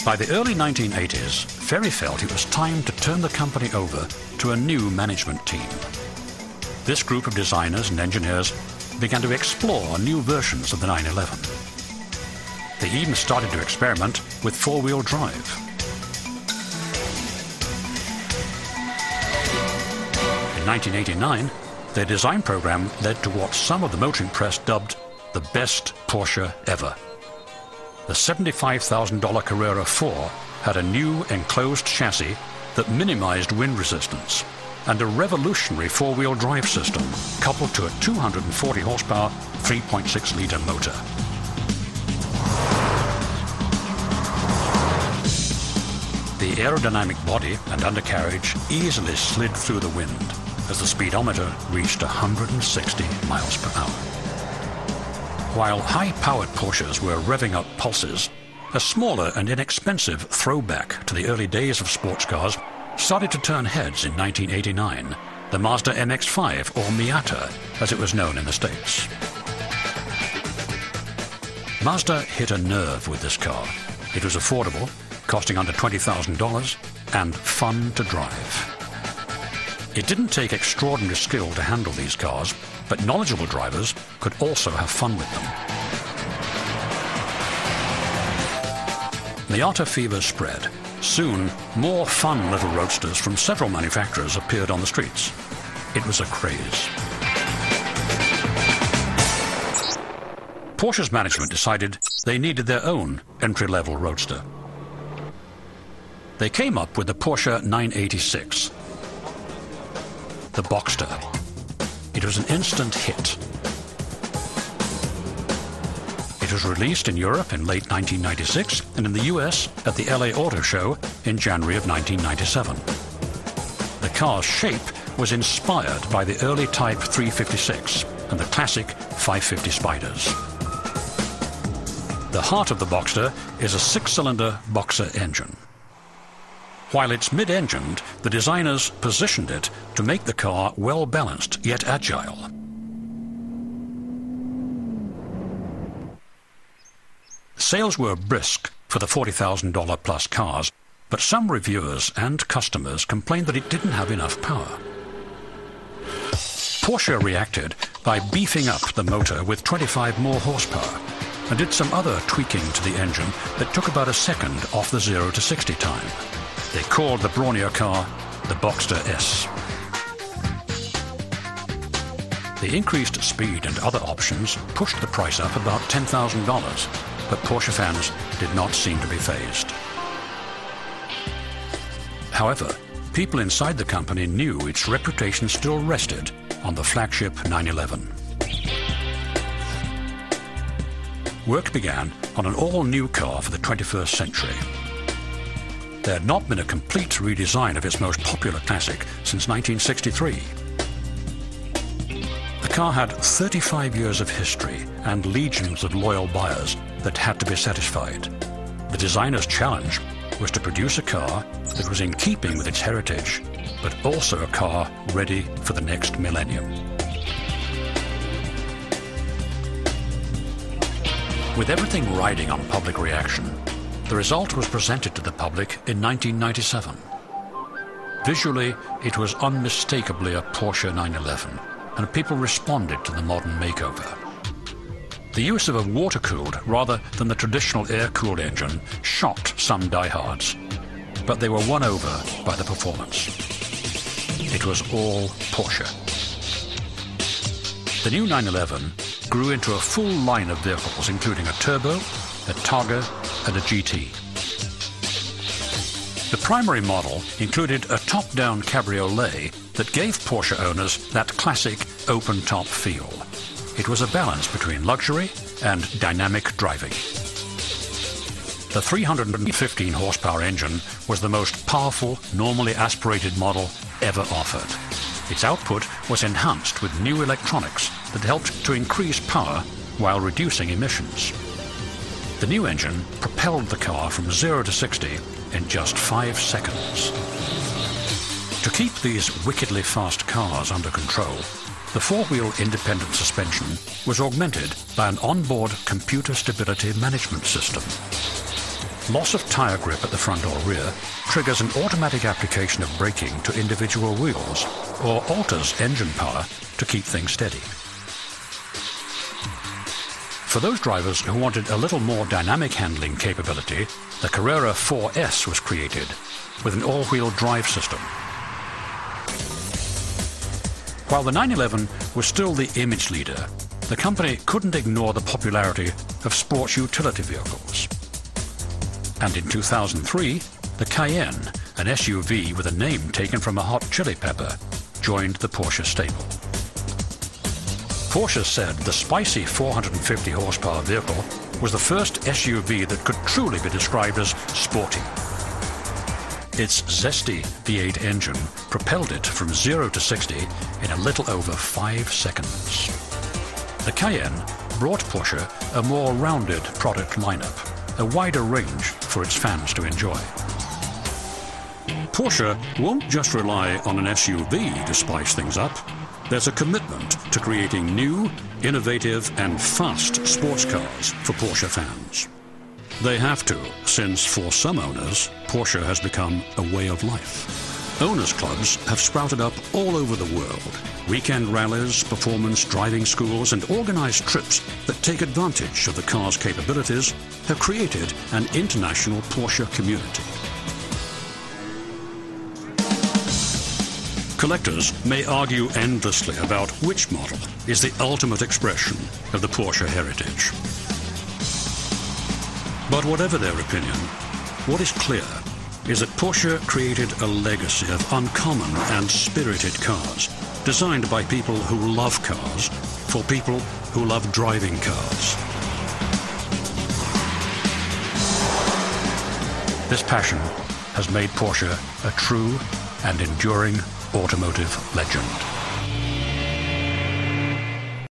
By the early 1980s, Ferry felt it was time to turn the company over to a new management team. This group of designers and engineers began to explore new versions of the 911. They even started to experiment with four-wheel drive. In 1989, their design program led to what some of the motoring press dubbed the best Porsche ever. The $75,000 Carrera 4 had a new enclosed chassis that minimized wind resistance and a revolutionary four-wheel drive system coupled to a 240 horsepower 3.6-liter motor. The aerodynamic body and undercarriage easily slid through the wind as the speedometer reached 160 miles per hour. While high-powered Porsches were revving up pulses, a smaller and inexpensive throwback to the early days of sports cars started to turn heads in 1989, the Mazda MX-5, or Miata, as it was known in the States. Mazda hit a nerve with this car. It was affordable, costing under $20,000, and fun to drive. It didn't take extraordinary skill to handle these cars, but knowledgeable drivers could also have fun with them. Miata fever spread. Soon, more fun little roadsters from several manufacturers appeared on the streets. It was a craze. Porsche's management decided they needed their own entry-level roadster. They came up with the Porsche 986, the Boxster. It was an instant hit. It was released in Europe in late 1996 and in the US at the LA Auto Show in January of 1997. The car's shape was inspired by the early Type 356 and the classic 550 Spyders. The heart of the Boxster is a six-cylinder Boxer engine. While it's mid-engined, the designers positioned it to make the car well-balanced yet agile. Sales were brisk for the $40,000 plus cars, but some reviewers and customers complained that it didn't have enough power. Porsche reacted by beefing up the motor with 25 more horsepower and did some other tweaking to the engine that took about a second off the 0 to 60 time. They called the brawnier car the Boxster S. The increased speed and other options pushed the price up about $10,000, but Porsche fans did not seem to be fazed. However, people inside the company knew its reputation still rested on the flagship 911. Work began on an all-new car for the 21st century. There had not been a complete redesign of its most popular classic since 1963. The car had 35 years of history and legions of loyal buyers that had to be satisfied. The designer's challenge was to produce a car that was in keeping with its heritage, but also a car ready for the next millennium. With everything riding on public reaction, the result was presented to the public in 1997. Visually, it was unmistakably a Porsche 911, and people responded to the modern makeover. The use of a water-cooled rather than the traditional air-cooled engine shocked some diehards, but they were won over by the performance. It was all Porsche. The new 911 grew into a full line of vehicles, including a turbo, a Targa, and a GT. The primary model included a top-down cabriolet that gave Porsche owners that classic open-top feel. It was a balance between luxury and dynamic driving. The 315 horsepower engine was the most powerful, normally aspirated model ever offered. Its output was enhanced with new electronics that helped to increase power while reducing emissions. The new engine propelled the car from 0 to 60 in just 5 seconds. To keep these wickedly fast cars under control, the four-wheel independent suspension was augmented by an onboard computer stability management system. Loss of tyre grip at the front or rear triggers an automatic application of braking to individual wheels or alters engine power to keep things steady. For those drivers who wanted a little more dynamic handling capability, the Carrera 4S was created with an all-wheel drive system. While the 911 was still the image leader, the company couldn't ignore the popularity of sports utility vehicles. And in 2003, the Cayenne, an SUV with a name taken from a hot chili pepper, joined the Porsche stable. Porsche said the spicy 450 horsepower vehicle was the first SUV that could truly be described as sporty. Its zesty V8 engine propelled it from 0 to 60 in a little over 5 seconds. The Cayenne brought Porsche a more rounded product lineup, a wider range for its fans to enjoy. Porsche won't just rely on an SUV to spice things up. There's a commitment to creating new, innovative and fast sports cars for Porsche fans. They have to, since for some owners, Porsche has become a way of life. Owners' clubs have sprouted up all over the world. Weekend rallies, performance driving schools and organized trips that take advantage of the car's capabilities have created an international Porsche community. Collectors may argue endlessly about which model is the ultimate expression of the Porsche heritage. But whatever their opinion, what is clear is that Porsche created a legacy of uncommon and spirited cars, designed by people who love cars, for people who love driving cars. This passion has made Porsche a true and enduring automotive legend.